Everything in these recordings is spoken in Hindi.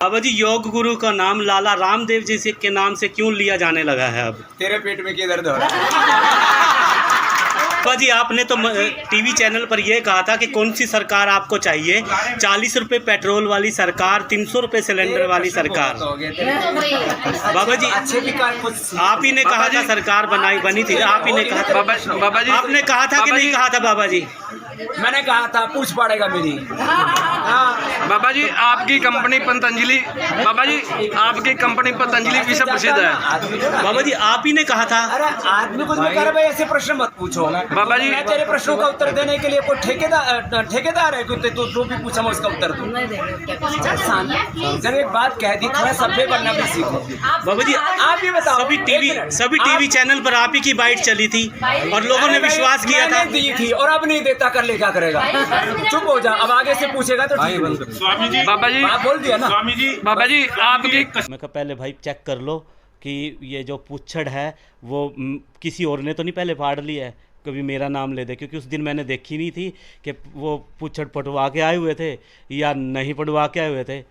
बाबा जी, योग गुरु का नाम लाला रामदेव जी से के नाम से क्यों लिया जाने लगा है? अब तेरे पेट में क्या दर्द हो रहा है? बाबा जी, आपने तो टीवी चैनल पर यह कहा था कि कौन सी सरकार आपको चाहिए? 40 रुपए पेट्रोल वाली सरकार, 300 रुपए सिलेंडर वाली सरकार। बाबा जी, आप ही ने कहा था सरकार बनी थी, आप ही ने कहा था। बाबा जी, आपने कहा था कि नहीं कहा था? बाबा जी, मैंने कहा था पूछ पड़ेगा मेरी। बाबा जी, आपकी कंपनी पतंजलि, बाबा जी आपकी कंपनी पतंजलि विश्व प्रसिद्ध है। बाबा जी, आप ही ने कहा था। अरे आदमी कुछ भी करे भाई, ऐसे प्रश्न मत पूछो। बाबा जी, मैं तेरे प्रश्नों का उत्तर देने के लिए कोई ठेकेदार है कि तू जो भी पूछा मैं उसका उत्तर दूं। जब एक बात कह दी, थोड़ा सभ्य बनना भी सीखो। बाबा जी, आप ये बताओ, सभी टीवी चैनल पर आप ही की बाइट चली थी और लोगों ने विश्वास किया था। दी थी और अब नहीं देता, कर ले क्या करेगा? चुप हो जा, अब आगे से पूछेगा तो ठीक है। स्वामी जी, बाबा जी आप बोल दिया ना। स्वामी जी, बाबा जी आपकी मैं कहा पहले भाई चेक कर लो कि ये जो पुच्छड़ है वो किसी और ने तो नहीं पहले फाड़ ली है, कभी मेरा नाम ले दे, क्योंकि उस दिन मैंने देखी नहीं थी कि वो पुच्छड़ पटवा के आए हुए थे या नहीं पटवा के आए हुए थे।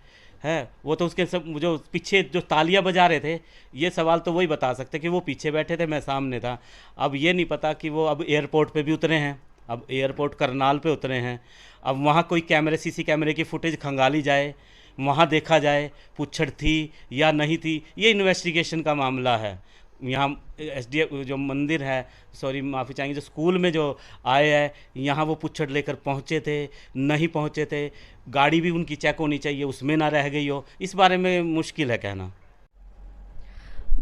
है वो तो उसके सब जो पीछे जो तालियां बजा रहे थे, ये सवाल तो वही बता सकते कि वो पीछे बैठे थे, मैं सामने था। अब ये नहीं पता कि वो अब एयरपोर्ट पे भी उतरे हैं, अब एयरपोर्ट करनाल पे उतरे हैं। अब वहाँ कोई सीसी कैमरे की फुटेज खंगाली जाए, वहाँ देखा जाए पुच्छड़ थी या नहीं थी। ये इन्वेस्टिगेशन का मामला है। यहाँ SDF जो मंदिर है, सॉरी माफ़ी चाहेंगे, जो स्कूल में जो आए हैं यहाँ वो पुच्छड़ लेकर पहुँचे थे नहीं पहुँचे थे, गाड़ी भी उनकी चेक होनी चाहिए, उसमें ना रह गई हो। इस बारे में मुश्किल है कहना।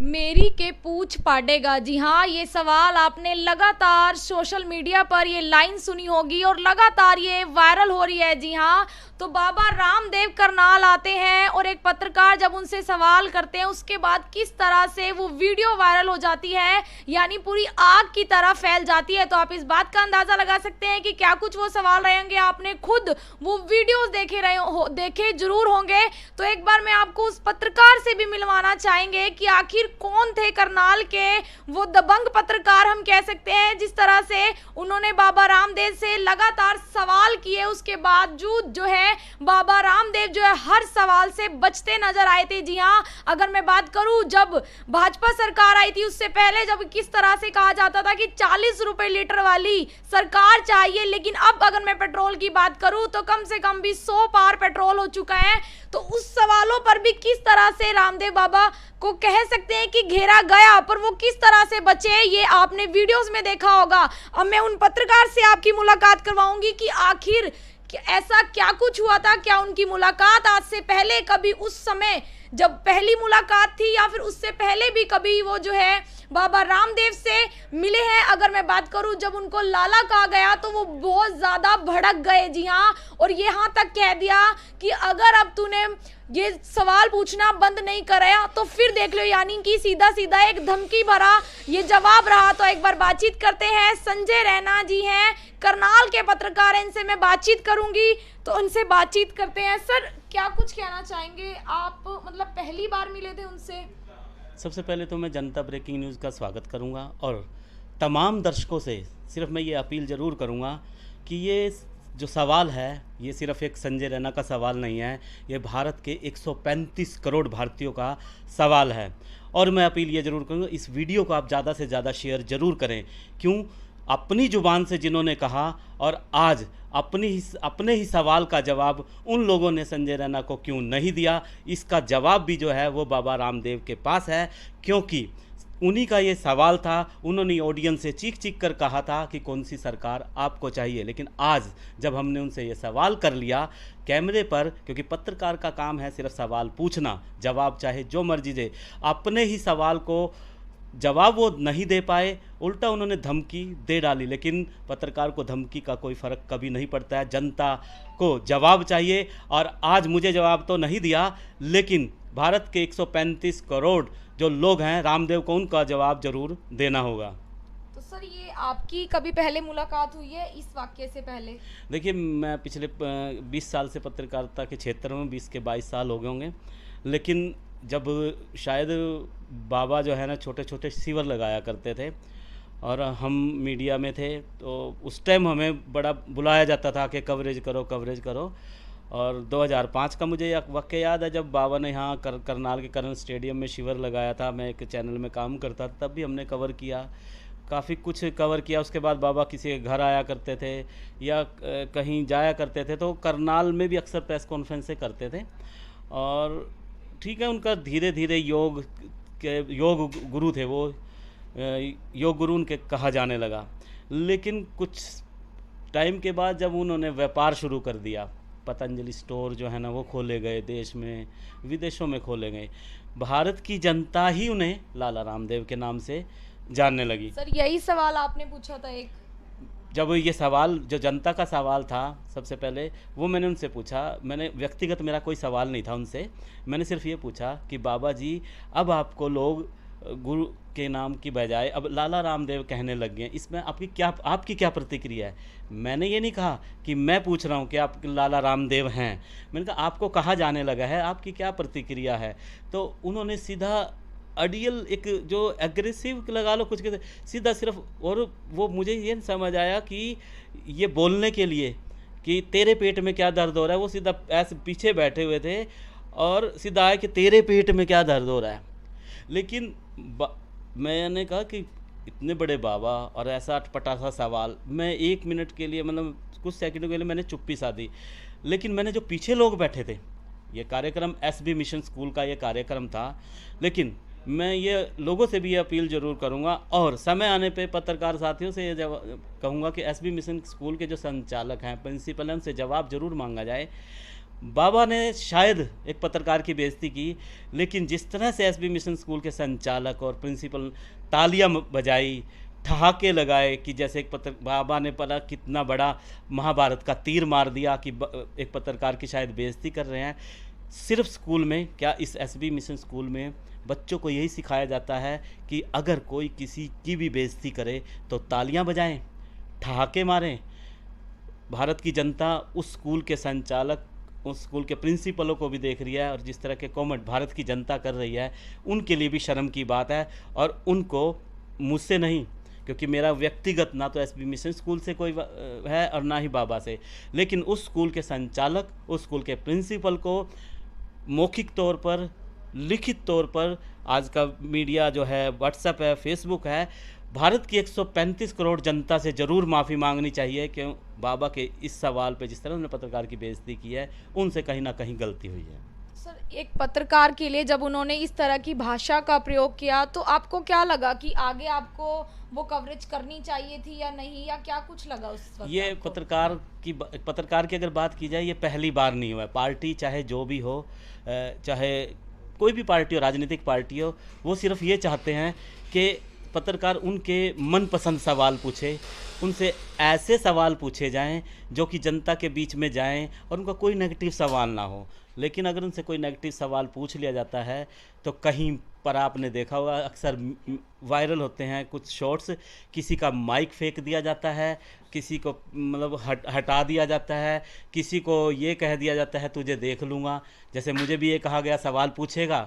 मेरी के पूछ पाटेगा, जी हाँ, ये सवाल आपने लगातार सोशल मीडिया पर ये लाइन सुनी होगी और लगातार ये वायरल हो रही है। जी हाँ, तो बाबा रामदेव करनाल आते हैं और एक पत्रकार जब उनसे सवाल करते हैं, उसके बाद किस तरह से वो वीडियो वायरल हो जाती है, यानी पूरी आग की तरह फैल जाती है। तो आप इस बात का अंदाजा लगा सकते हैं कि क्या कुछ वो सवाल रहेंगे। आपने खुद वो वीडियोस देखे जरूर होंगे। तो एक बार मैं आपको उस पत्रकार से भी मिलवाना चाहेंगे कि आखिर कौन थे करनाल के वो दबंग पत्रकार हम कह सकते हैं, जिस तरह से उन्होंने बाबा रामदेव से लगातार सवाल किए, उसके बावजूद जो है बाबा रामदेव जो है हर सवाल से बचते नजर आए थे। जी हाँ, अगर मैं बात करूं जब भाजपा सरकार आई थी उससे पहले जब किस तरह से कहा जाता था कि 40 रुपए लीटर वाली सरकार चाहिए, लेकिन अब अगर मैं पेट्रोल की बात करूं तो कम से कम भी 100 पार पेट्रोल हो चुका है। तो उस सवालों पर भी किस तरह से रामदेव बाबा को कह सकते हैं कि घेरा गया, पर वो किस तरह से बचे ये आपने वीडियोस में देखा होगा। अब मैं उन पत्रकार से आपकी मुलाकात करवाऊंगी कि आखिर ऐसा क्या कुछ हुआ था, क्या उनकी मुलाकात आज से पहले कभी उस समय जब पहली मुलाकात थी या फिर उससे पहले भी कभी वो जो है बाबा रामदेव से मिले हैं। अगर मैं बात करूं जब उनको लाला कहा गया तो वो बहुत ज्यादा भड़क गए। जी हाँ, और यहाँ तक कह दिया कि अगर अब तूने ये सवाल पूछना बंद नहीं कराया तो फिर देख लो, यानी कि सीधा सीधा एक धमकी भरा ये जवाब रहा। तो एक बार बातचीत करते हैं, संजय रैना जी हैं, करनाल के पत्रकार हैं, इनसे मैं बातचीत करूंगी। तो उनसे बातचीत करते हैं। सर, क्या कुछ कहना चाहेंगे आप, मतलब पहली बार मिले थे उनसे? सबसे पहले तो मैं जनता ब्रेकिंग न्यूज़ का स्वागत करूंगा और तमाम दर्शकों से सिर्फ मैं ये अपील ज़रूर करूंगा कि ये जो सवाल है ये सिर्फ एक संजय रैना का सवाल नहीं है, ये भारत के 135 करोड़ भारतीयों का सवाल है। और मैं अपील ये ज़रूर करूंगा, इस वीडियो को आप ज़्यादा से ज़्यादा शेयर ज़रूर करें। क्यों? अपनी ज़ुबान से जिन्होंने कहा और आज अपने ही सवाल का जवाब उन लोगों ने संजय रैना को क्यों नहीं दिया, इसका जवाब भी जो है वो बाबा रामदेव के पास है। क्योंकि उन्हीं का ये सवाल था, उन्होंने ऑडियंस से चीख चीख कर कहा था कि कौन सी सरकार आपको चाहिए। लेकिन आज जब हमने उनसे ये सवाल कर लिया कैमरे पर, क्योंकि पत्रकार का काम है सिर्फ सवाल पूछना, जवाब चाहे जो मर्जी दे, अपने ही सवाल को जवाब वो नहीं दे पाए, उल्टा उन्होंने धमकी दे डाली। लेकिन पत्रकार को धमकी का कोई फ़र्क कभी नहीं पड़ता है, जनता को जवाब चाहिए। और आज मुझे जवाब तो नहीं दिया, लेकिन भारत के 135 करोड़ जो लोग हैं, रामदेव को उनका जवाब जरूर देना होगा। तो सर, ये आपकी कभी पहले मुलाकात हुई है इस वाक्य से पहले? देखिए, मैं पिछले 20 साल से पत्रकारिता के क्षेत्र में 20 के 22 साल हो गए होंगे। लेकिन जब शायद बाबा जो है ना छोटे छोटे शिविर लगाया करते थे और हम मीडिया में थे, तो उस टाइम हमें बड़ा बुलाया जाता था कि कवरेज करो कवरेज करो। और 2005 का मुझे वाक़या याद है जब बाबा ने यहाँ करनाल के करण स्टेडियम में शिविर लगाया था। मैं एक चैनल में काम करता था, तब भी हमने कवर किया, काफ़ी कुछ कवर किया। उसके बाद बाबा किसी के घर आया करते थे या कहीं जाया करते थे, तो करनाल में भी अक्सर प्रेस कॉन्फ्रेंसें करते थे। और ठीक है, उनका धीरे धीरे योग गुरु थे वो, योग गुरु उनके कहा जाने लगा। लेकिन कुछ टाइम के बाद जब उन्होंने व्यापार शुरू कर दिया, पतंजलि स्टोर जो है ना वो खोले गए, देश में विदेशों में खोले गए, भारत की जनता ही उन्हें लाला रामदेव के नाम से जानने लगी। सर यही सवाल आपने पूछा था एक, जब ये सवाल जो जनता का सवाल था सबसे पहले वो मैंने उनसे पूछा। मैंने व्यक्तिगत मेरा कोई सवाल नहीं था उनसे, मैंने सिर्फ ये पूछा कि बाबा जी अब आपको लोग गुरु के नाम की बजाय अब लाला रामदेव कहने लग गए, इसमें आपकी क्या प्रतिक्रिया है? मैंने ये नहीं कहा कि मैं पूछ रहा हूँ कि आप लाला रामदेव हैं, मैंने कहा आपको कहा जाने लगा है, आपकी क्या प्रतिक्रिया है? तो उन्होंने सीधा अडियल एक जो एग्रेसिव लगा लो कुछ कहते सीधा सिर्फ, और वो मुझे ये समझ आया कि ये बोलने के लिए कि तेरे पेट में क्या दर्द हो रहा है, वो सीधा ऐसे पीछे बैठे हुए थे और सीधा आया कि तेरे पेट में क्या दर्द हो रहा है। लेकिन मैंने कहा कि इतने बड़े बाबा और ऐसा अटपटा सा सवाल, मैं 1 मिनट के लिए मतलब कुछ सेकंडों के लिए मैंने चुप्पी साधी। लेकिन मैंने जो पीछे लोग बैठे थे, ये कार्यक्रम एसबी मिशन स्कूल का ये कार्यक्रम था, लेकिन मैं ये लोगों से भी ये अपील ज़रूर करूँगा और समय आने पे पत्रकार साथियों से ये कहूँगा कि एसबी मिशन स्कूल के जो संचालक हैं, प्रिंसिपल हैं, उनसे जवाब ज़रूर मांगा जाए। बाबा ने शायद एक पत्रकार की बेइज्जती की, लेकिन जिस तरह से एसबी मिशन स्कूल के संचालक और प्रिंसिपल तालियां बजाई, ठहाके लगाए कि जैसे बाबा ने पता कितना बड़ा महाभारत का तीर मार दिया कि एक पत्रकार की शायद बेइज्जती कर रहे हैं। सिर्फ स्कूल में क्या, इस एसबी मिशन स्कूल में बच्चों को यही सिखाया जाता है कि अगर कोई किसी की भी बेइज्जती करे तो तालियां बजाएं, ठहाके मारें। भारत की जनता उस स्कूल के संचालक, उस स्कूल के प्रिंसिपलों को भी देख रही है और जिस तरह के कमेंट भारत की जनता कर रही है, उनके लिए भी शर्म की बात है। और उनको मुझसे नहीं, क्योंकि मेरा व्यक्तिगत ना तो एसबी मिशन स्कूल से कोई है और ना ही बाबा से, लेकिन उस स्कूल के संचालक, उस स्कूल के प्रिंसिपल को मौखिक तौर पर, लिखित तौर पर, आज का मीडिया जो है, व्हाट्सएप है, फेसबुक है, भारत की 135 करोड़ जनता से ज़रूर माफ़ी मांगनी चाहिए कि बाबा के इस सवाल पे जिस तरह उन्होंने पत्रकार की बेइज्जती की है, उनसे कहीं ना कहीं गलती हुई है। सर एक पत्रकार के लिए जब उन्होंने इस तरह की भाषा का प्रयोग किया तो आपको क्या लगा कि आगे आपको वो कवरेज करनी चाहिए थी या नहीं, या क्या कुछ लगा उस वक्त? ये पत्रकार की अगर बात की जाए, ये पहली बार नहीं हुआ है। पार्टी चाहे जो भी हो, चाहे कोई भी पार्टी हो, राजनीतिक पार्टी हो, वो सिर्फ ये चाहते हैं कि पत्रकार उनके मनपसंद सवाल पूछे, उनसे ऐसे सवाल पूछे जाएं जो कि जनता के बीच में जाएं और उनका कोई नेगेटिव सवाल ना हो। लेकिन अगर उनसे कोई नेगेटिव सवाल पूछ लिया जाता है तो कहीं पर आपने देखा होगा, अक्सर वायरल होते हैं कुछ शॉर्ट्स, किसी का माइक फेंक दिया जाता है, किसी को मतलब हटा दिया जाता है, किसी को ये कह दिया जाता है तुझे देख लूँगा। जैसे मुझे भी ये कहा गया सवाल पूछेगा।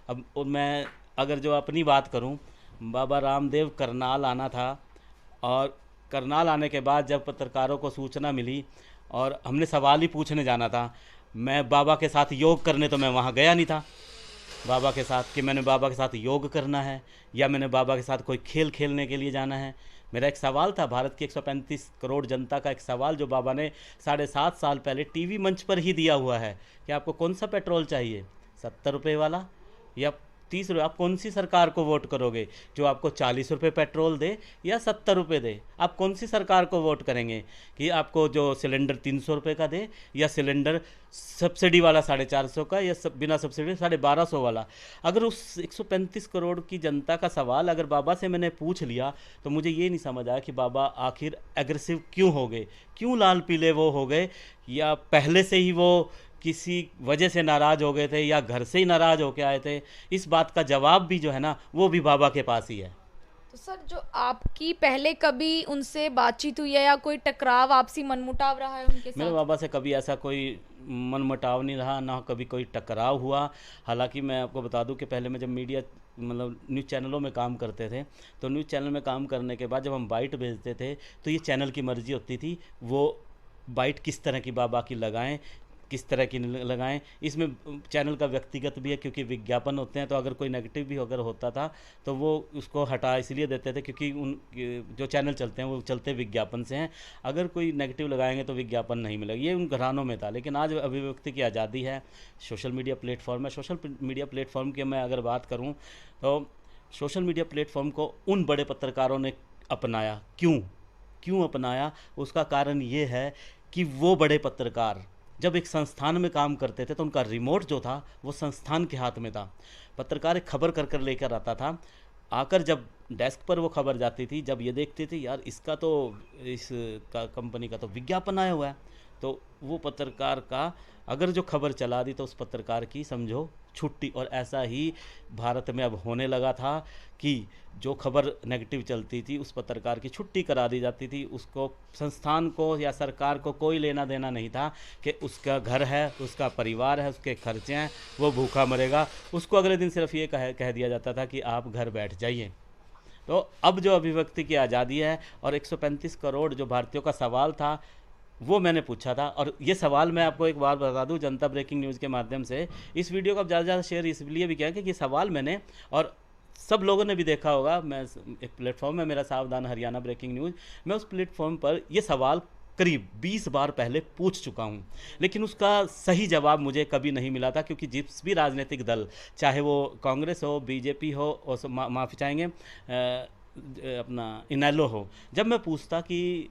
अब मैं अगर जो अपनी बात करूं, बाबा रामदेव करनाल आना था और करनाल आने के बाद जब पत्रकारों को सूचना मिली और हमने सवाल ही पूछने जाना था, मैं बाबा के साथ योग करने तो मैं वहाँ गया नहीं था बाबा के साथ कि मैंने बाबा के साथ योग करना है या मैंने बाबा के साथ कोई खेल खेलने के लिए जाना है। मेरा एक सवाल था, भारत की 135 करोड़ जनता का एक सवाल जो बाबा ने 7.5 साल पहले टीवी मंच पर ही दिया हुआ है कि आपको कौन सा पेट्रोल चाहिए, 70 रुपये वाला या 30 रुपये? आप कौन सी सरकार को वोट करोगे, जो आपको 40 रुपये पेट्रोल दे या 70 रुपये दे? आप कौन सी सरकार को वोट करेंगे कि आपको जो सिलेंडर 300 रुपये का दे या सिलेंडर सब्सिडी वाला 450 का या बिना सब्सिडी 1250 वाला? अगर उस 135 करोड़ की जनता का सवाल अगर बाबा से मैंने पूछ लिया तो मुझे ये नहीं समझ आया कि बाबा आखिर एग्रेसिव क्यों हो गए, क्यों लाल पीले वो हो गए, या पहले से ही वो किसी वजह से नाराज़ हो गए थे या घर से ही नाराज़ होकर आए थे। इस बात का जवाब भी जो है ना वो भी बाबा के पास ही है। तो सर जो आपकी पहले कभी उनसे बातचीत हुई है या कोई टकराव, आपसी मनमुटाव रहा है उनके साथ? मेरे बाबा से कभी ऐसा कोई मनमुटाव नहीं रहा, ना कभी कोई टकराव हुआ। हालांकि मैं आपको बता दूं कि पहले मैं जब मीडिया मतलब न्यूज़ चैनलों में काम करते थे तो न्यूज़ चैनल में काम करने के बाद जब हम बाइट भेजते थे तो ये चैनल की मर्ज़ी होती थी वो बाइट किस तरह की बाबा की लगाएं। किस तरह की लगाएं। इसमें चैनल का व्यक्तिगत भी है, क्योंकि विज्ञापन होते हैं, तो अगर कोई नेगेटिव भी अगर होता था तो वो उसको हटा इसलिए देते थे क्योंकि उन जो चैनल चलते हैं वो चलते विज्ञापन से हैं। अगर कोई नेगेटिव लगाएंगे तो विज्ञापन नहीं मिलेगा, ये उन घरानों में था। लेकिन आज अभिव्यक्ति की आज़ादी है, सोशल मीडिया प्लेटफॉर्म है। सोशल मीडिया प्लेटफॉर्म की मैं अगर बात करूँ तो सोशल मीडिया प्लेटफॉर्म को उन बड़े पत्रकारों ने अपनाया। क्यों अपनाया? उसका कारण ये है कि वो बड़े पत्रकार जब एक संस्थान में काम करते थे तो उनका रिमोट जो था वो संस्थान के हाथ में था। पत्रकार एक खबर कर लेकर आता था, आकर जब डेस्क पर वो खबर जाती थी, जब ये देखते थे यार इसका तो इस का कंपनी का तो विज्ञापन आया हुआ है, तो वो पत्रकार का अगर जो खबर चला दी तो उस पत्रकार की समझो छुट्टी। और ऐसा ही भारत में अब होने लगा था कि जो खबर नेगेटिव चलती थी उस पत्रकार की छुट्टी करा दी जाती थी। उसको संस्थान को या सरकार को कोई लेना देना नहीं था कि उसका घर है, उसका परिवार है, उसके खर्चे हैं, वो भूखा मरेगा। उसको अगले दिन सिर्फ ये कह दिया जाता था कि आप घर बैठ जाइए। तो अब जो अभिव्यक्ति की आज़ादी है और 135 करोड़ जो भारतीयों का सवाल था वो मैंने पूछा था। और ये सवाल मैं आपको एक बार बता दूं, जनता ब्रेकिंग न्यूज़ के माध्यम से इस वीडियो को अब ज़्यादा से ज़्यादा शेयर इसलिए भी किया कि ये सवाल मैंने, और सब लोगों ने भी देखा होगा, मैं एक प्लेटफॉर्म है मेरा सावधान हरियाणा ब्रेकिंग न्यूज़, मैं उस प्लेटफॉर्म पर ये सवाल करीब 20 बार पहले पूछ चुका हूँ, लेकिन उसका सही जवाब मुझे कभी नहीं मिला था। क्योंकि जिस भी राजनीतिक दल, चाहे वो कांग्रेस हो, बीजेपी हो, और माफ़ी चाहेंगे अपना इनेलो हो, जब मैं पूछता कि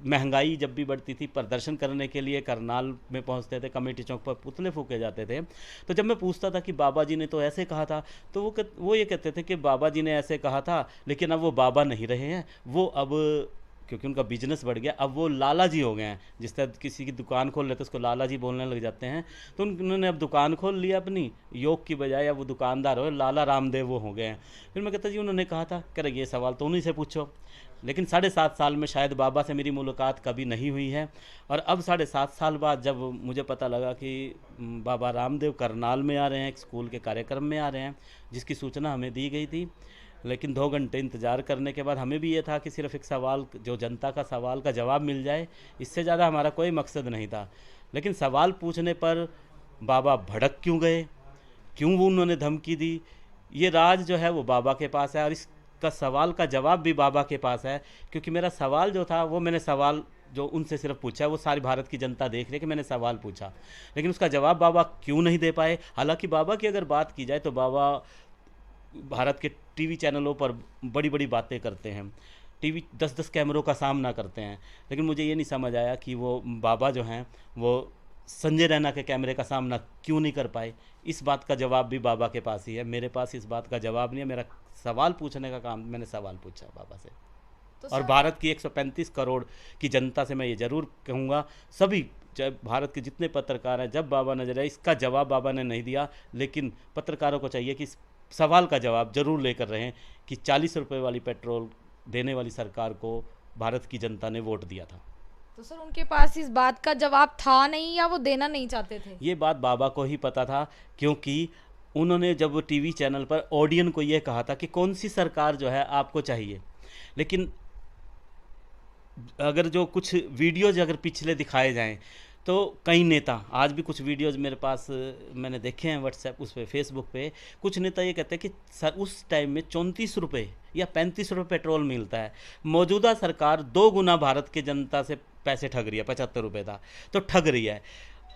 महंगाई जब भी बढ़ती थी, प्रदर्शन करने के लिए करनाल में पहुंचते थे, कमेटी चौक पर पुतले फूके जाते थे, तो जब मैं पूछता था कि बाबा जी ने तो ऐसे कहा था, तो वो ये कहते थे कि बाबा जी ने ऐसे कहा था, लेकिन अब वो बाबा नहीं रहे हैं, वो अब क्योंकि उनका बिजनेस बढ़ गया, अब वो लाला जी हो गए हैं। जिस तरह किसी की दुकान खोल लेते उसको लाला जी बोलने लग जाते हैं, तो उन्होंने अब दुकान खोल लिया अपनी, योग की बजाय अब वो दुकानदार हो, लाला रामदेव वो हो गए हैं। फिर मैं कहता जी उन्होंने कहा था, कह रहे ये सवाल तो उन्हीं से पूछो। लेकिन 7.5 साल में शायद बाबा से मेरी मुलाकात कभी नहीं हुई है। और अब 7.5 साल बाद जब मुझे पता लगा कि बाबा रामदेव करनाल में आ रहे हैं, एक स्कूल के कार्यक्रम में आ रहे हैं, जिसकी सूचना हमें दी गई थी, लेकिन 2 घंटे इंतज़ार करने के बाद हमें भी ये था कि सिर्फ एक सवाल, जो जनता का सवाल का जवाब मिल जाए, इससे ज़्यादा हमारा कोई मकसद नहीं था। लेकिन सवाल पूछने पर बाबा भड़क क्यों गए, क्यों वो उन्होंने धमकी दी, ये राज जो है वो बाबा के पास है, और इसका सवाल का जवाब भी बाबा के पास है। क्योंकि मेरा सवाल जो था वो मैंने सवाल जो उनसे सिर्फ पूछा, वो सारी भारत की जनता देख रही है कि मैंने सवाल पूछा, लेकिन उसका जवाब बाबा क्यों नहीं दे पाए। हालांकि बाबा की अगर बात की जाए तो बाबा भारत के टीवी चैनलों पर बड़ी बड़ी बातें करते हैं, टीवी 10-10 कैमरों का सामना करते हैं, लेकिन मुझे ये नहीं समझ आया कि वो बाबा जो हैं वो संजय रैना के कैमरे का सामना क्यों नहीं कर पाए। इस बात का जवाब भी बाबा के पास ही है, मेरे पास इस बात का जवाब नहीं है। मेरा सवाल पूछने का काम, मैंने सवाल पूछा बाबा से। तो और भारत की 135 करोड़ की जनता से मैं ये ज़रूर कहूँगा, सभी चाहे भारत के जितने पत्रकार हैं, जब बाबा नजर आए, इसका जवाब बाबा ने नहीं दिया, लेकिन पत्रकारों को चाहिए कि इस सवाल का जवाब जरूर लेकर रहें कि 40 रुपये वाली पेट्रोल देने वाली सरकार को भारत की जनता ने वोट दिया था। तो सर उनके पास इस बात का जवाब था नहीं, या वो देना नहीं चाहते थे? ये बात बाबा को ही पता था, क्योंकि उन्होंने जब टीवी चैनल पर ऑडियंस को ये कहा था कि कौन सी सरकार जो है आपको चाहिए, लेकिन अगर जो कुछ वीडियोज अगर पिछले दिखाए जाएं तो कई नेता, आज भी कुछ वीडियोज मेरे पास मैंने देखे हैं व्हाट्सएप, उस पर फेसबुक पे, कुछ नेता ये कहते हैं कि सर उस टाइम में 34 रुपये या 35 रुपये पेट्रोल मिलता है, मौजूदा सरकार 2 गुना भारत की जनता से पैसे ठग रही है, 75 रुपये था तो ठग रही है।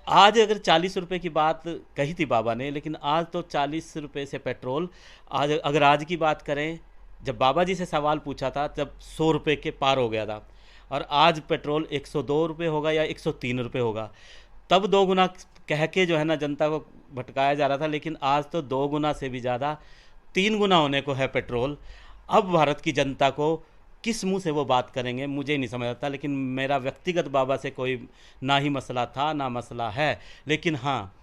आज अगर 40 रुपये की बात कही थी बाबा ने, लेकिन आज तो 40 रुपये से पेट्रोल, आज अगर आज की बात करें, जब बाबा जी से सवाल पूछा था तब 100 रुपये के पार हो गया था, और आज पेट्रोल 102 रुपये होगा या 103 रुपये होगा। तब 2 गुना कह के जो है ना जनता को भटकाया जा रहा था, लेकिन आज तो 2 गुना से भी ज़्यादा 3 गुना होने को है पेट्रोल। अब भारत की जनता को किस मुंह से वो बात करेंगे मुझे नहीं समझ आता। लेकिन मेरा व्यक्तिगत बाबा से कोई ना ही मसला था ना मसला है, लेकिन हाँ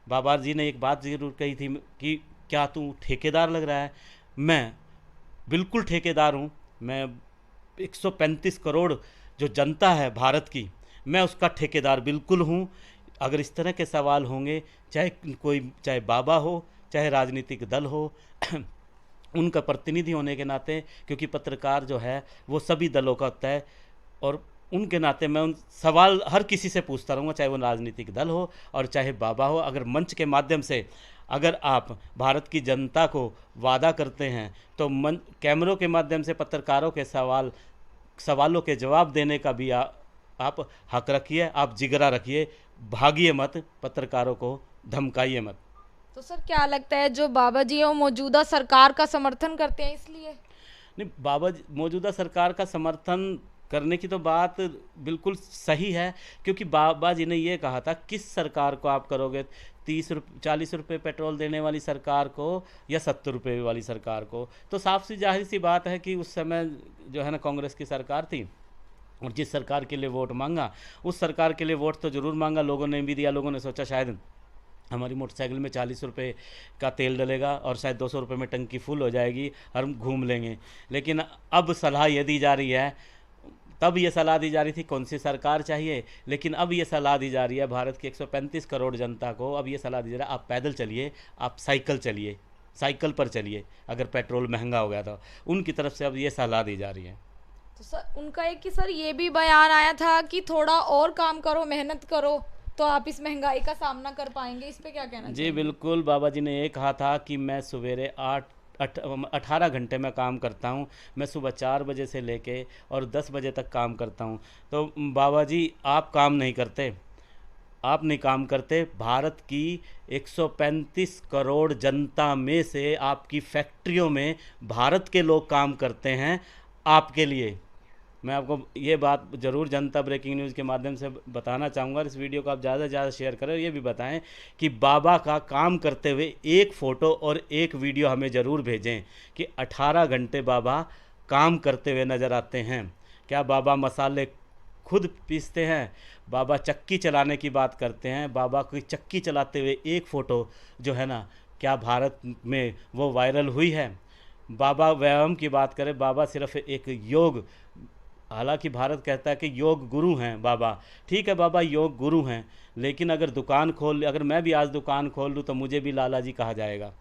बाबा जी ने एक बात ज़रूर कही थी कि क्या तू ठेकेदार लग रहा है। मैं बिल्कुल ठेकेदार हूँ, मैं 135 करोड़ जो जनता है भारत की, मैं उसका ठेकेदार बिल्कुल हूँ। अगर इस तरह के सवाल होंगे, चाहे बाबा हो, चाहे राजनीतिक दल हो, उनका प्रतिनिधि होने के नाते, क्योंकि पत्रकार जो है वो सभी दलों का होता है, और उनके नाते मैं उन सवाल हर किसी से पूछता रहूँगा, चाहे वो राजनीतिक दल हो और चाहे बाबा हो। अगर मंच के माध्यम से अगर आप भारत की जनता को वादा करते हैं तो कैमरों के माध्यम से पत्रकारों के सवालों के जवाब देने का भी आप हक रखिए, आप जिगरा रखिए, भागिए मत, पत्रकारों को धमकाइए मत। तो सर क्या लगता है जो बाबा जी है वो मौजूदा सरकार का समर्थन करते हैं इसलिए? नहीं, मौजूदा सरकार का समर्थन करने की तो बात बिल्कुल सही है, क्योंकि बाबा जी ने ये कहा था किस सरकार को आप करोगे, 40 रुपये पेट्रोल देने वाली सरकार को या 70 रुपये वाली सरकार को। तो साफ सी जाहिर सी बात है कि उस समय जो है ना कांग्रेस की सरकार थी और जिस सरकार के लिए वोट मांगा उस सरकार के लिए वोट तो ज़रूर मांगा, लोगों ने भी दिया। लोगों ने सोचा शायद हमारी मोटरसाइकिल में 40 रुपये का तेल डलेगा और शायद 200 रुपये में टंकी फुल हो जाएगी, हम घूम लेंगे। लेकिन अब सलाह ये दी जा रही है, तब ये सलाह दी जा रही थी कौन सी सरकार चाहिए, लेकिन अब ये सलाह दी जा रही है भारत की 135 करोड़ जनता को। अब ये सलाह दी जा रही है आप पैदल चलिए, आप साइकिल चलिए, साइकिल पर चलिए। अगर पेट्रोल महंगा हो गया तो उनकी तरफ से अब ये सलाह दी जा रही है। तो सर उनका एक कि सर ये भी बयान आया था कि थोड़ा और काम करो, मेहनत करो तो आप इस महंगाई का सामना कर पाएंगे, इस पे क्या कहना जी बिल्कुल, बाबा जी ने ये कहा था कि मैं सवेरे 18 घंटे में काम करता हूँ, मैं सुबह 4 बजे से लेके और 10 बजे तक काम करता हूँ। तो बाबा जी आप काम नहीं करते, आप नहीं काम करते। भारत की 135 करोड़ जनता में से आपकी फैक्ट्रियों में भारत के लोग काम करते हैं आपके लिए। मैं आपको ये बात ज़रूर जनता ब्रेकिंग न्यूज़ के माध्यम से बताना चाहूँगा। इस वीडियो को आप ज़्यादा से ज़्यादा शेयर करें, ये भी बताएं कि बाबा का काम करते हुए एक फ़ोटो और एक वीडियो हमें ज़रूर भेजें कि 18 घंटे बाबा काम करते हुए नज़र आते हैं। क्या बाबा मसाले खुद पीसते हैं? बाबा चक्की चलाने की बात करते हैं, बाबा की चक्की चलाते हुए एक फ़ोटो जो है ना, क्या भारत में वो वायरल हुई है? बाबा व्यायाम की बात करें, बाबा सिर्फ एक योग, हालांकि भारत कहता है कि योग गुरु हैं बाबा, ठीक है बाबा योग गुरु हैं, लेकिन अगर मैं भी आज दुकान खोल लूँ तो मुझे भी लाला जी कहा जाएगा।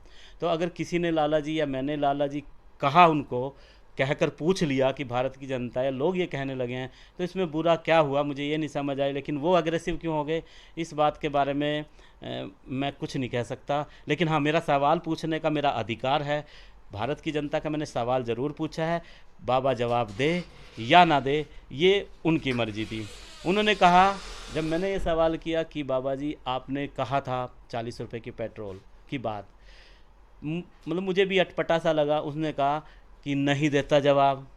तो अगर किसी ने लाला जी या मैंने लाला जी कहा, उनको कहकर पूछ लिया कि भारत की जनता है, लोग ये कहने लगे हैं, तो इसमें बुरा क्या हुआ मुझे ये नहीं समझ आई। लेकिन वो अग्रेसिव क्यों हो गए इस बात के बारे में मैं कुछ नहीं कह सकता। लेकिन हाँ, मेरा सवाल पूछने का मेरा अधिकार है। भारत की जनता का मैंने सवाल ज़रूर पूछा है, बाबा जवाब दे या ना दे ये उनकी मर्जी थी। उन्होंने कहा, जब मैंने ये सवाल किया कि बाबा जी आपने कहा था 40 रुपये की पेट्रोल की बात, मतलब मुझे भी अटपटा सा लगा। उसने कहा कि नहीं देता जवाब,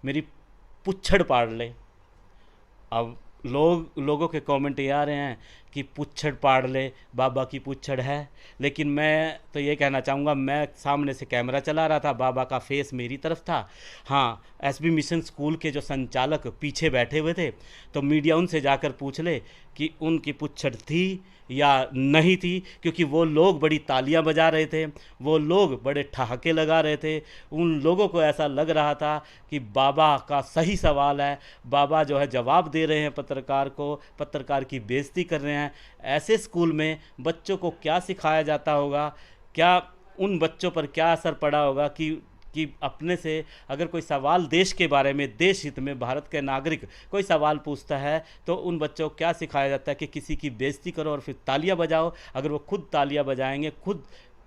मेरी पुच्छड़ पाड़ ले। अब लोगों के कमेंट ये आ रहे हैं कि पुच्छड़ पाड़ ले, बाबा की पुच्छड़ है। लेकिन मैं तो ये कहना चाहूँगा, मैं सामने से कैमरा चला रहा था, बाबा का फेस मेरी तरफ था। हाँ, एसबी मिशन स्कूल के जो संचालक पीछे बैठे हुए थे, तो मीडिया उनसे जाकर पूछ ले कि उनकी पुच्छड़ थी या नहीं थी, क्योंकि वो लोग बड़ी तालियां बजा रहे थे, वो लोग बड़े ठहाके लगा रहे थे। उन लोगों को ऐसा लग रहा था कि बाबा का सही सवाल है, बाबा जो है जवाब दे रहे हैं पत्रकार को, पत्रकार की बेइज्जती कर रहे हैं। ऐसे स्कूल में बच्चों को क्या सिखाया जाता होगा, क्या उन बच्चों पर क्या असर पड़ा होगा कि अपने से अगर कोई सवाल देश के बारे में, देश हित में, भारत के नागरिक कोई सवाल पूछता है तो उन बच्चों को क्या सिखाया जाता है कि किसी की बेइज्जती करो और फिर तालियां बजाओ। अगर वो खुद तालियां बजाएंगे, खुद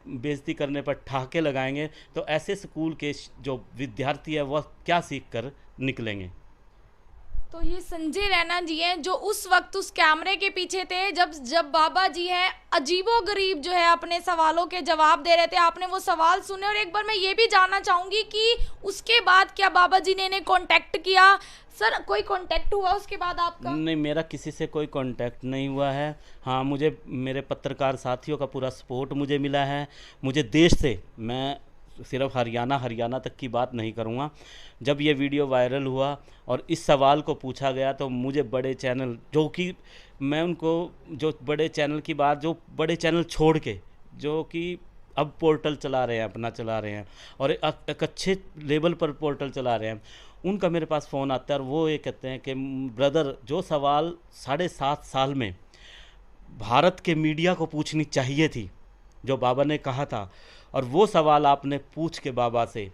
बेइज्जती करने पर ठहाके लगाएंगे, तो ऐसे स्कूल के जो विद्यार्थी है वह क्या सीख कर निकलेंगे। तो ये संजय रैना जी हैं जो उस वक्त उस कैमरे के पीछे थे जब बाबा जी हैं अजीबोगरीब जो है अपने सवालों के जवाब दे रहे थे। आपने वो सवाल सुने। और एक बार मैं ये भी जानना चाहूँगी कि उसके बाद क्या बाबा जी ने इन्हें कांटेक्ट किया? सर कोई कांटेक्ट हुआ उसके बाद आपका? नहीं, मेरा किसी से कोई कांटेक्ट नहीं हुआ है। हाँ, मुझे मेरे पत्रकार साथियों का पूरा सपोर्ट मुझे मिला है। मुझे देश से, मैं सिर्फ हरियाणा तक की बात नहीं करूँगा, जब ये वीडियो वायरल हुआ और इस सवाल को पूछा गया तो मुझे बड़े चैनल, जो कि मैं उनको, जो बड़े चैनल की बात, जो बड़े चैनल छोड़ के जो कि अब पोर्टल चला रहे हैं, अपना चला रहे हैं और एक अच्छे लेवल पर पोर्टल चला रहे हैं, उनका मेरे पास फ़ोन आता है और वो ये कहते हैं कि ब्रदर, जो सवाल 7.5 साल में भारत के मीडिया को पूछनी चाहिए थी, जो बाबा ने कहा था, और वो सवाल आपने पूछ के बाबा से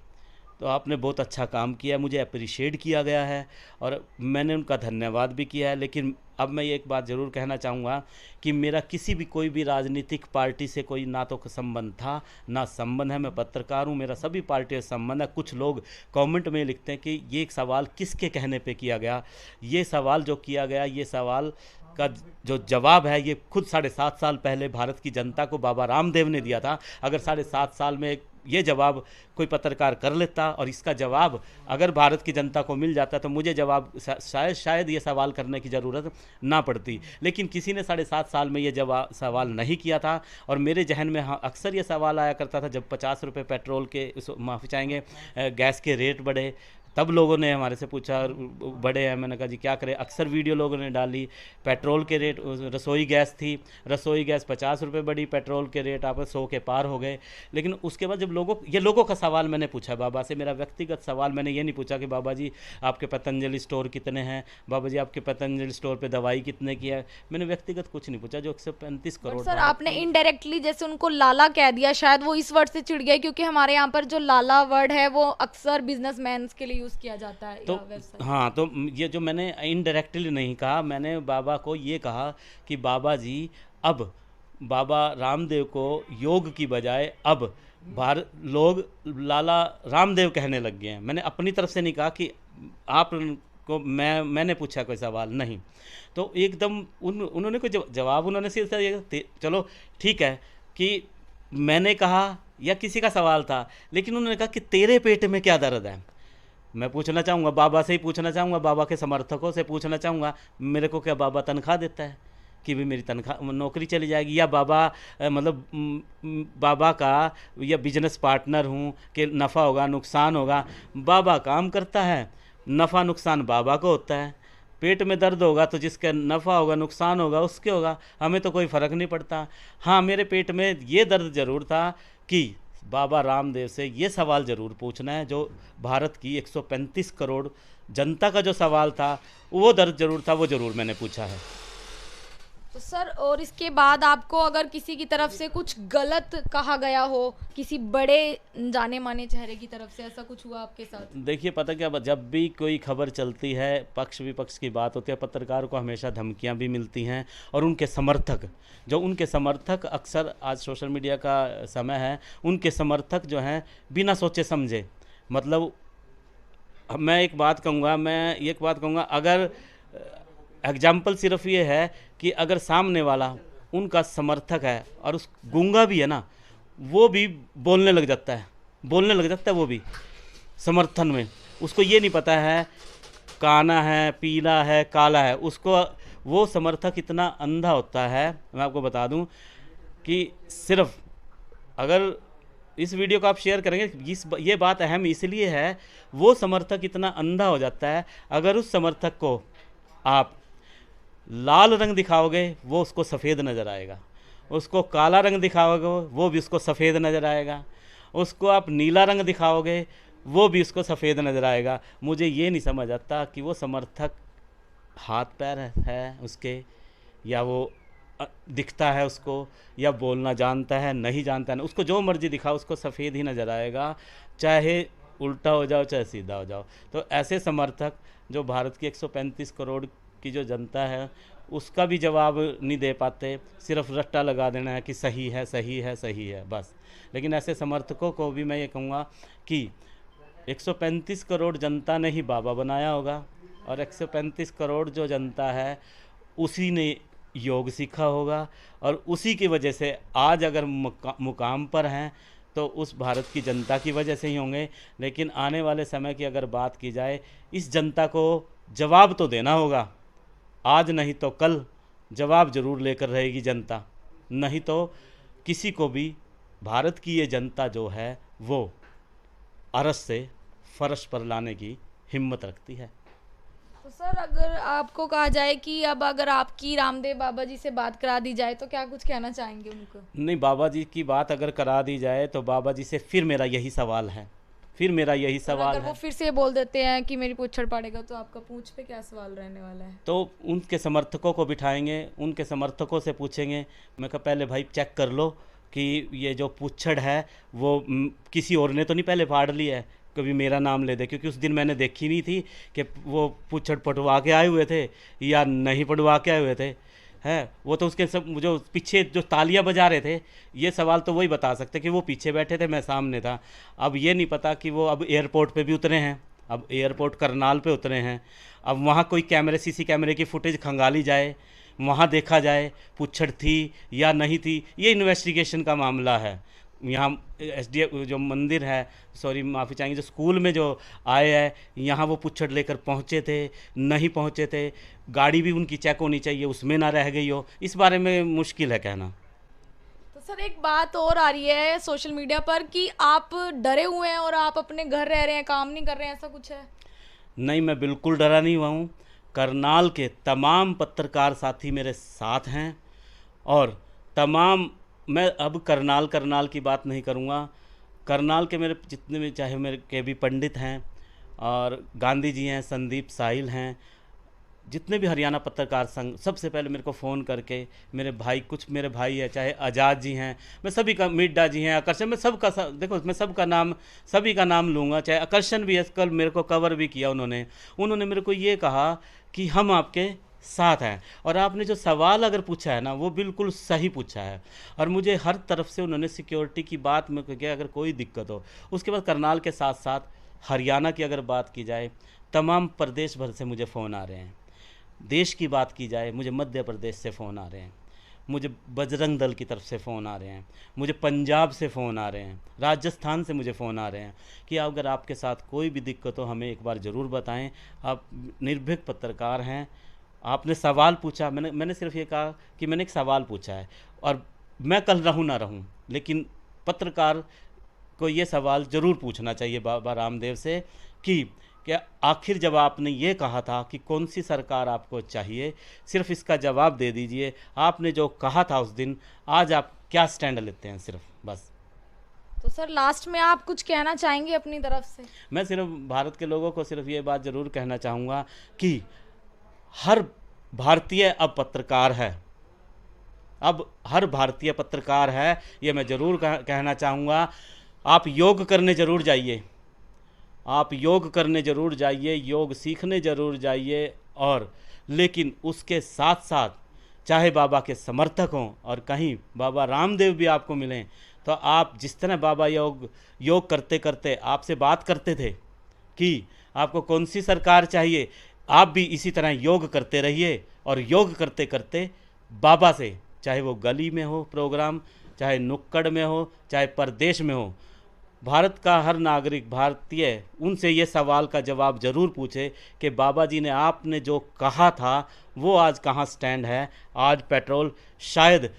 तो आपने बहुत अच्छा काम किया, मुझे अप्रिशिएट किया गया है और मैंने उनका धन्यवाद भी किया है। लेकिन अब मैं ये एक बात ज़रूर कहना चाहूँगा कि मेरा किसी भी कोई भी राजनीतिक पार्टी से कोई ना तो संबंध था ना संबंध है। मैं पत्रकार हूँ, मेरा सभी पार्टियों से संबंध है। कुछ लोग कमेंट में लिखते हैं कि ये एक सवाल किसके कहने पे किया गया। ये सवाल जो किया गया, ये सवाल का जो जवाब है ये खुद 7.5 साल पहले भारत की जनता को बाबा रामदेव ने दिया था। अगर 7.5 साल में ये जवाब कोई पत्रकार कर लेता और इसका जवाब अगर भारत की जनता को मिल जाता तो मुझे जवाब शायद ये सवाल करने की ज़रूरत ना पड़ती। लेकिन किसी ने 7.5 साल में ये सवाल नहीं किया था और मेरे जहन में अक्सर ये सवाल आया करता था जब 50 रुपये पेट्रोल के माफ़ी चाहेंगे गैस के रेट बढ़े, तब लोगों ने हमारे से पूछा बड़े हैं। मैंने कहा जी क्या करें। अक्सर वीडियो लोगों ने डाली, पेट्रोल के रेट, रसोई गैस थी, रसोई गैस 50 रुपये बढ़ी, पेट्रोल के रेट आप 100 के पार हो गए। लेकिन उसके बाद जब लोगों का सवाल मैंने पूछा बाबा से, मेरा व्यक्तिगत सवाल, मैंने ये नहीं पूछा कि बाबा जी आपके पतंजलि स्टोर कितने हैं, बाबा जी आपके पतंजलि स्टोर पर दवाई कितने की है, मैंने व्यक्तिगत कुछ नहीं पूछा। जो 135 करोड़ सर आपने इनडायरेक्टली जैसे उनको लाला कह दिया, शायद वो इस वर्ड से चिढ़ गए क्योंकि हमारे यहाँ पर जो लाला वर्ड है वो अक्सर बिजनेसमैन के लिए यूज़ किया जाता है। तो हाँ, तो ये जो मैंने इनडायरेक्टली नहीं कहा, मैंने बाबा को ये कहा कि बाबा जी अब बाबा रामदेव को योग की बजाय अब लोग लाला रामदेव कहने लग गए हैं। मैंने अपनी तरफ से नहीं कहा कि आप को मैंने पूछा कोई सवाल नहीं। तो एकदम उन्होंने कोई जवाब उन्होंने सिर्फ चलो ठीक है कि मैंने कहा या किसी का सवाल था, लेकिन उन्होंने कहा कि तेरे पेट में क्या दर्द है। मैं पूछना चाहूँगा, बाबा से ही पूछना चाहूँगा, बाबा के समर्थकों से पूछना चाहूँगा, मेरे को क्या बाबा तनख्वाह देता है कि भी मेरी तनख्वाह नौकरी चली जाएगी, या बाबा मतलब बाबा का या बिजनेस पार्टनर हूँ कि नफ़ा होगा नुकसान होगा। बाबा काम करता है, नफ़ा नुकसान बाबा को होता है। पेट में दर्द होगा तो जिसका नफ़ा होगा नुकसान होगा उसके होगा, हमें तो कोई फ़र्क नहीं पड़ता। हाँ, मेरे पेट में ये दर्द ज़रूर था कि बाबा रामदेव से ये सवाल ज़रूर पूछना है, जो भारत की 135 करोड़ जनता का जो सवाल था वो दर्द ज़रूर था, वो ज़रूर मैंने पूछा है। तो सर और इसके बाद आपको अगर किसी की तरफ से कुछ गलत कहा गया हो, किसी बड़े जाने माने चेहरे की तरफ से, ऐसा कुछ हुआ आपके साथ? देखिए पता क्या, जब भी कोई खबर चलती है, पक्ष विपक्ष की बात होती है, पत्रकार को हमेशा धमकियां भी मिलती हैं और उनके समर्थक अक्सर, आज सोशल मीडिया का समय है, उनके समर्थक जो हैं बिना सोचे समझे, मतलब मैं एक बात कहूँगा, अगर एग्जाम्पल सिर्फ ये है कि अगर सामने वाला उनका समर्थक है और उस गूंगा भी है ना, वो भी बोलने लग जाता है वो भी समर्थन में, उसको ये नहीं पता है काना है, पीला है, काला है, उसको वो समर्थक इतना अंधा होता है। मैं आपको बता दूं कि सिर्फ अगर इस वीडियो को आप शेयर करेंगे, ये बात अहम इसलिए है, वो समर्थक इतना अंधा हो जाता है, अगर उस समर्थक को आप लाल रंग दिखाओगे वो उसको सफ़ेद नज़र आएगा, उसको काला रंग दिखाओगे वो भी उसको सफ़ेद नज़र आएगा, उसको आप नीला रंग दिखाओगे वो भी उसको सफ़ेद नज़र आएगा। मुझे ये नहीं समझ आता कि वो समर्थक हाथ पैर है उसके, या वो दिखता है उसको, या बोलना जानता है नहीं जानता है, उसको जो मर्जी दिखाओ उसको सफ़ेद ही नज़र आएगा, चाहे उल्टा हो जाओ चाहे सीधा हो जाओ। तो ऐसे समर्थक जो भारत की 135 करोड़ की जो जनता है उसका भी जवाब नहीं दे पाते, सिर्फ रट्टा लगा देना है कि सही है बस। लेकिन ऐसे समर्थकों को भी मैं ये कहूँगा कि 135 करोड़ जनता ने ही बाबा बनाया होगा, और 135 करोड़ जो जनता है उसी ने योग सीखा होगा, और उसी की वजह से आज अगर मुकाम पर हैं तो उस भारत की जनता की वजह से ही होंगे। लेकिन आने वाले समय की अगर बात की जाए, इस जनता को जवाब तो देना होगा, आज नहीं तो कल जवाब ज़रूर लेकर रहेगी जनता, नहीं तो किसी को भी भारत की ये जनता जो है वो अरस से फर्श पर लाने की हिम्मत रखती है। तो सर अगर आपको कहा जाए कि अब अगर आपकी रामदेव बाबा जी से बात करा दी जाए तो क्या कुछ कहना चाहेंगे उनको? नहीं, बाबा जी की बात अगर करा दी जाए तो बाबा जी से फिर मेरा यही सवाल है, अगर वो फिर से बोल देते हैं कि मेरी पूंछ पड़ेगा तो आपका पूंछ पे क्या सवाल रहने वाला है? तो उनके समर्थकों को बिठाएंगे, उनके समर्थकों से पूछेंगे, मैं कहा पहले भाई चेक कर लो कि ये जो पूछड़ है वो किसी और ने तो नहीं पहले फाड़ ली है, कभी मेरा नाम ले दे, क्योंकि उस दिन मैंने देखी नहीं थी कि वो पुच्छड़ पटवा के आए हुए थे या नहीं पटवा के आए हुए थे। है वो तो उसके सब जो पीछे जो तालियां बजा रहे थे, ये सवाल तो वही बता सकते कि वो पीछे बैठे थे, मैं सामने था। अब ये नहीं पता कि वो अब एयरपोर्ट पे भी उतरे हैं, अब एयरपोर्ट करनाल पे उतरे हैं, अब वहाँ कोई कैमरे सीसी कैमरे की फुटेज खंगाली जाए, वहाँ देखा जाए पुच्छड़ थी या नहीं थी। ये इन्वेस्टिगेशन का मामला है। यहाँ एसडीएफ जो मंदिर है, सॉरी माफ़ी चाहेंगे, जो स्कूल में जो आए हैं, यहाँ वो पुच्छड़ लेकर पहुँचे थे नहीं पहुँचे थे, गाड़ी भी उनकी चेक होनी चाहिए, उसमें ना रह गई हो, इस बारे में मुश्किल है कहना। तो सर एक बात और आ रही है सोशल मीडिया पर कि आप डरे हुए हैं और आप अपने घर रह रहे हैं, काम नहीं कर रहे हैं, ऐसा कुछ है? नहीं, मैं बिल्कुल डरा नहीं हुआ हूँ। करनाल के तमाम पत्रकार साथी मेरे साथ हैं और तमाम, मैं अब करनाल की बात नहीं करूँगा। करनाल के मेरे जितने भी, चाहे मेरे के भी पंडित हैं और गांधी जी हैं, संदीप साहिल हैं, जितने भी हरियाणा पत्रकार संघ, सबसे पहले मेरे को फ़ोन करके मेरे भाई, कुछ मेरे भाई है, चाहे आज़ाद जी हैं, मैं सभी का, मिड्डा जी हैं, आकर्षण, मैं सबका देखो मैं सबका नाम, सभी का नाम लूँगा, चाहे आकर्षण भी है, कल मेरे को कवर भी किया उन्होंने मेरे को ये कहा कि हम आपके साथ हैं। और आपने जो सवाल अगर पूछा है ना, वो बिल्कुल सही पूछा है और मुझे हर तरफ से उन्होंने सिक्योरिटी की बात में किया, अगर कोई दिक्कत हो। उसके बाद करनाल के साथ साथ हरियाणा की अगर बात की जाए, तमाम प्रदेश भर से मुझे फ़ोन आ रहे हैं। देश की बात की जाए, मुझे मध्य प्रदेश से फ़ोन आ रहे हैं, मुझे बजरंग दल की तरफ से फ़ोन आ रहे हैं, मुझे पंजाब से फ़ोन आ रहे हैं, राजस्थान से मुझे फ़ोन आ रहे हैं कि अगर आपके साथ कोई भी दिक्कत हो हमें एक बार ज़रूर बताएं। आप निर्भीक पत्रकार हैं, आपने सवाल पूछा, मैंने सिर्फ ये कहा कि मैंने एक सवाल पूछा है और मैं कल रहूं ना रहूं, लेकिन पत्रकार को ये सवाल ज़रूर पूछना चाहिए बाबा रामदेव से कि क्या आखिर जब आपने ये कहा था कि कौन सी सरकार आपको चाहिए, सिर्फ इसका जवाब दे दीजिए। आपने जो कहा था उस दिन, आज आप क्या स्टैंड लेते हैं, सिर्फ बस। तो सर लास्ट में आप कुछ कहना चाहेंगे अपनी तरफ से? मैं सिर्फ भारत के लोगों को सिर्फ ये बात ज़रूर कहना चाहूँगा कि हर भारतीय अब पत्रकार है, अब हर भारतीय पत्रकार है, ये मैं ज़रूर कहना चाहूँगा। आप योग करने ज़रूर जाइए, आप योग करने ज़रूर जाइए, योग सीखने ज़रूर जाइए, और लेकिन उसके साथ साथ चाहे बाबा के समर्थक हों और कहीं बाबा रामदेव भी आपको मिलें, तो आप जिस तरह बाबा योग करते करते आपसे बात करते थे कि आपको कौन सी सरकार चाहिए, आप भी इसी तरह योग करते रहिए और योग करते करते बाबा से, चाहे वो गली में हो प्रोग्राम, चाहे नुक्कड़ में हो, चाहे परदेश में हो, भारत का हर नागरिक भारतीय उनसे ये सवाल का जवाब ज़रूर पूछे कि बाबा जी ने आपने जो कहा था वो आज कहाँ स्टैंड है। आज पेट्रोल शायद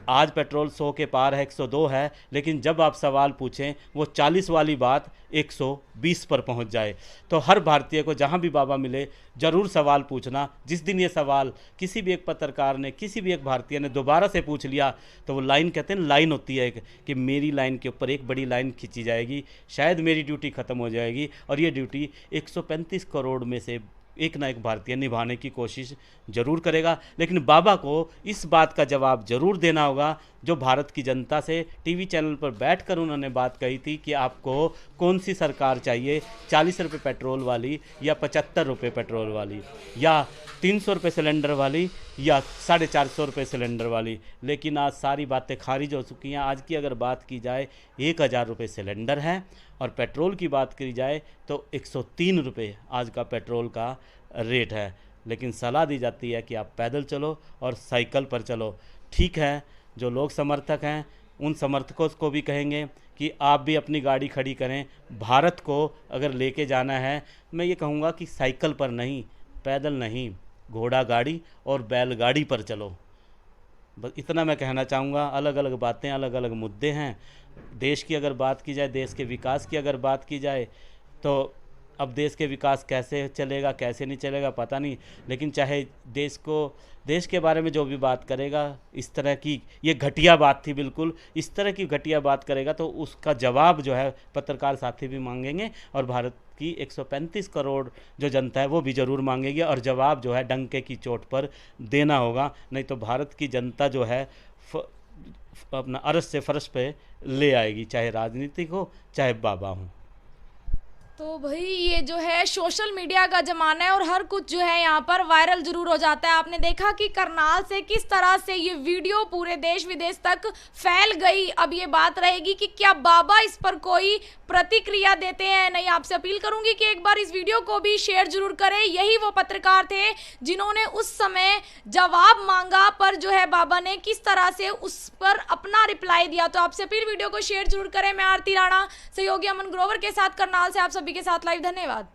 आज पेट्रोल 100 के पार है, 102 है, लेकिन जब आप सवाल पूछें वो 40 वाली बात 120 पर पहुंच जाए। तो हर भारतीय को जहां भी बाबा मिले ज़रूर सवाल पूछना। जिस दिन ये सवाल किसी भी एक पत्रकार ने, किसी भी एक भारतीय ने दोबारा से पूछ लिया, तो वो लाइन, कहते हैं लाइन होती है कि मेरी लाइन के ऊपर एक बड़ी लाइन खींची जाएगी, शायद मेरी ड्यूटी ख़त्म हो जाएगी और ये ड्यूटी 135 करोड़ में से एक ना एक भारतीय निभाने की कोशिश ज़रूर करेगा। लेकिन बाबा को इस बात का जवाब ज़रूर देना होगा जो भारत की जनता से टीवी चैनल पर बैठकर उन्होंने बात कही थी कि आपको कौन सी सरकार चाहिए, 40 रुपये पेट्रोल वाली या 75 रुपये पेट्रोल वाली, या 300 रुपये सिलेंडर वाली या 450 रुपये सिलेंडर वाली। लेकिन आज सारी बातें खारिज हो चुकी हैं। आज की अगर बात की जाए 1000 रुपये सिलेंडर है और पेट्रोल की बात की जाए तो 103 रुपये आज का पेट्रोल का रेट है। लेकिन सलाह दी जाती है कि आप पैदल चलो और साइकिल पर चलो। ठीक है, जो लोग समर्थक हैं उन समर्थकों को भी कहेंगे कि आप भी अपनी गाड़ी खड़ी करें। भारत को अगर लेके जाना है, मैं ये कहूँगा कि साइकिल पर नहीं, पैदल नहीं, घोड़ा गाड़ी और बैलगाड़ी पर चलो। बस इतना मैं कहना चाहूँगा। अलग अलग बातें, अलग अलग मुद्दे हैं। देश की अगर बात की जाए, देश के विकास की अगर बात की जाए, तो अब देश के विकास कैसे चलेगा कैसे नहीं चलेगा पता नहीं, लेकिन चाहे देश के बारे में जो भी बात करेगा, इस तरह की ये घटिया बात थी, बिल्कुल इस तरह की घटिया बात करेगा तो उसका जवाब जो है पत्रकार साथी भी मांगेंगे और भारत की 135 करोड़ जो जनता है वो भी ज़रूर मांगेगी। और जवाब जो है डंके की चोट पर देना होगा, नहीं तो भारत की जनता जो है अपना अरस से फरश पे ले आएगी, चाहे राजनीतिक हो चाहे बाबा हो। तो भाई ये जो है सोशल मीडिया का ज़माना है और हर कुछ जो है यहाँ पर वायरल जरूर हो जाता है। आपने देखा कि करनाल से किस तरह से ये वीडियो पूरे देश विदेश तक फैल गई। अब ये बात रहेगी कि क्या बाबा इस पर कोई प्रतिक्रिया देते हैं नहीं। आपसे अपील करूंगी कि एक बार इस वीडियो को भी शेयर जरूर करें। यही वो पत्रकार थे जिन्होंने उस समय जवाब मांगा, पर जो है बाबा ने किस तरह से उस पर अपना रिप्लाई दिया। तो आपसे अपील वीडियो को शेयर जरूर करें। मैं आरती राणा, सहयोगी अमन ग्रोवर के साथ करनाल से आप सभी के साथ लाइव। धन्यवाद।